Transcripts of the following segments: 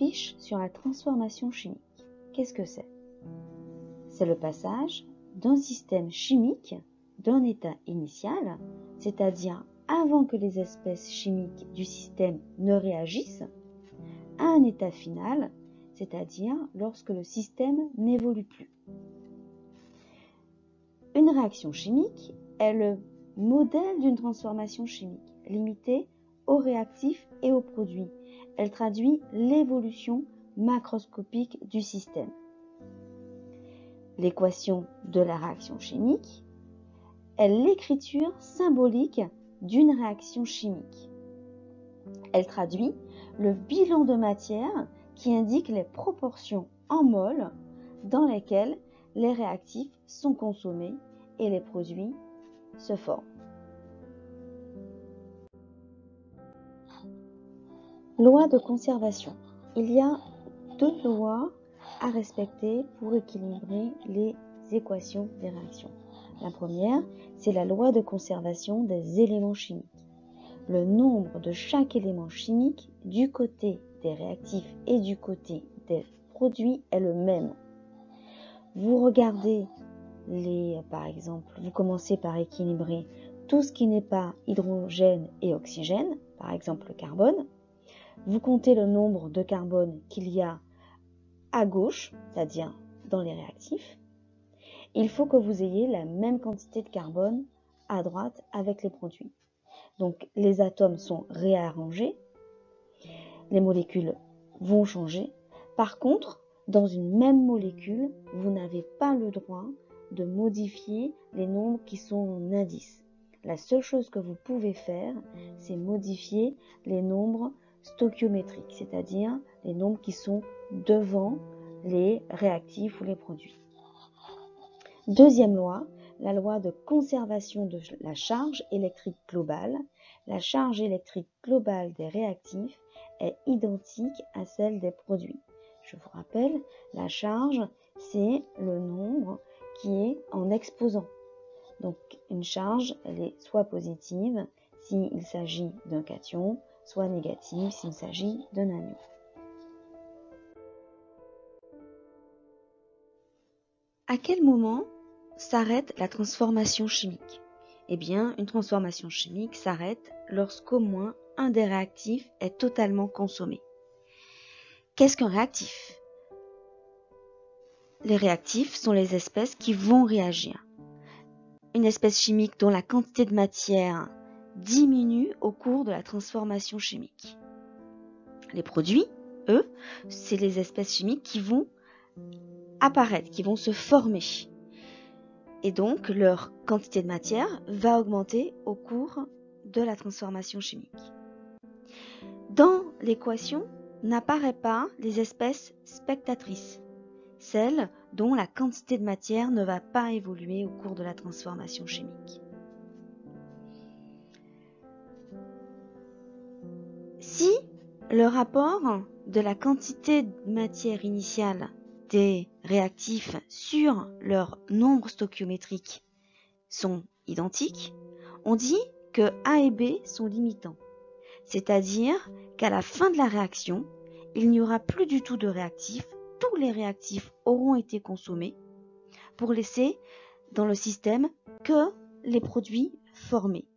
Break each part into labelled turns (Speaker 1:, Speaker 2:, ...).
Speaker 1: s'affiche sur la transformation chimique. Qu'est-ce que c'est? C'est le passage d'un système chimique d'un état initial, c'est-à-dire avant que les espèces chimiques du système ne réagissent, à un état final, c'est-à-dire lorsque le système n'évolue plus. Une réaction chimique est le modèle d'une transformation chimique, limitée aux réactifs et aux produits. Elle traduit l'évolution macroscopique du système. L'équation de la réaction chimique est l'écriture symbolique d'une réaction chimique. Elle traduit le bilan de matière qui indique les proportions en mol dans lesquelles les réactifs sont consommés et les produits se forment. Loi de conservation. Il y a deux lois à respecter pour équilibrer les équations des réactions. La première, c'est la loi de conservation des éléments chimiques. Le nombre de chaque élément chimique du côté des réactifs et du côté des produits est le même. Vous regardez par exemple, vous commencez par équilibrer tout ce qui n'est pas hydrogène et oxygène, par exemple le carbone. Vous comptez le nombre de carbone qu'il y a à gauche, c'est-à-dire dans les réactifs. Il faut que vous ayez la même quantité de carbone à droite avec les produits. Donc les atomes sont réarrangés, les molécules vont changer. Par contre, dans une même molécule, vous n'avez pas le droit de modifier les nombres qui sont en indice. La seule chose que vous pouvez faire, c'est modifier les nombres stoichiométriques, c'est-à-dire les nombres qui sont devant les réactifs ou les produits. Deuxième loi, la loi de conservation de la charge électrique globale. La charge électrique globale des réactifs est identique à celle des produits. Je vous rappelle, la charge, c'est le nombre qui est en exposant. Donc une charge, elle est soit positive s'il s'agit d'un cation, soit négative s'il s'agit d'un anion. À quel moment s'arrête la transformation chimique? Eh bien, une transformation chimique s'arrête lorsqu'au moins un des réactifs est totalement consommé. Qu'est-ce qu'un réactif? Les réactifs sont les espèces qui vont réagir. Une espèce chimique dont la quantité de matière diminue au cours de la transformation chimique. Les produits, eux, c'est les espèces chimiques qui vont apparaître, qui vont se former. Et donc, leur quantité de matière va augmenter au cours de la transformation chimique. Dans l'équation, n'apparaît pas les espèces spectatrices, celles dont la quantité de matière ne va pas évoluer au cours de la transformation chimique. Si le rapport de la quantité de matière initiale des réactifs sur leur nombre stoichiométrique sont identiques, on dit que A et B sont limitants. C'est-à-dire qu'à la fin de la réaction, il n'y aura plus du tout de réactifs, tous les réactifs auront été consommés pour laisser dans le système que les produits formés.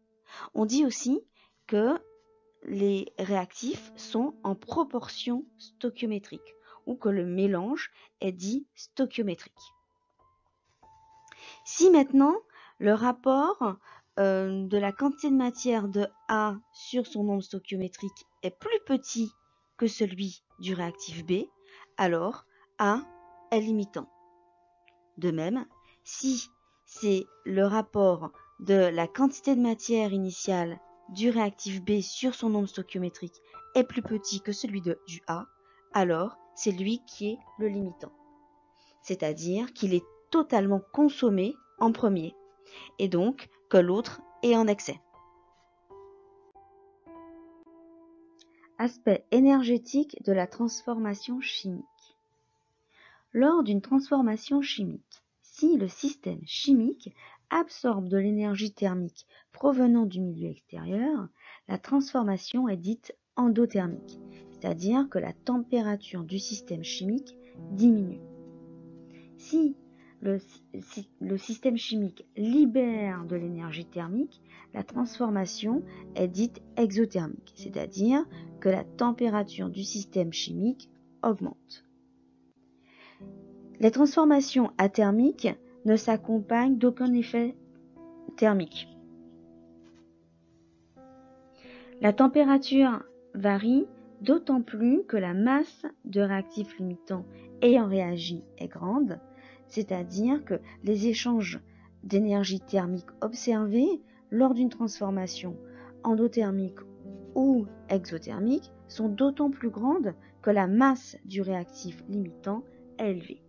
Speaker 1: On dit aussi que les réactifs sont en proportion stoichiométrique ou que le mélange est dit stoichiométrique. Si maintenant le rapport de la quantité de matière de A sur son nombre stoichiométrique est plus petit que celui du réactif B, alors A est limitant. De même, si c'est le rapport de la quantité de matière initiale du réactif B sur son nombre stoichiométrique est plus petit que celui du A, alors c'est lui qui est le limitant. C'est-à-dire qu'il est totalement consommé en premier, et donc que l'autre est en excès. Aspect énergétique de la transformation chimique. Lors d'une transformation chimique, si le système chimique absorbe de l'énergie thermique provenant du milieu extérieur, la transformation est dite endothermique, c'est-à-dire que la température du système chimique diminue. Si le système chimique libère de l'énergie thermique, la transformation est dite exothermique, c'est-à-dire que la température du système chimique augmente. Les transformations athermiques ne s'accompagnent d'aucun effet thermique. La température varie d'autant plus que la masse de réactifs limitants ayant réagi est grande, c'est-à-dire que les échanges d'énergie thermique observés lors d'une transformation endothermique ou exothermique sont d'autant plus grandes que la masse du réactif limitant est élevée.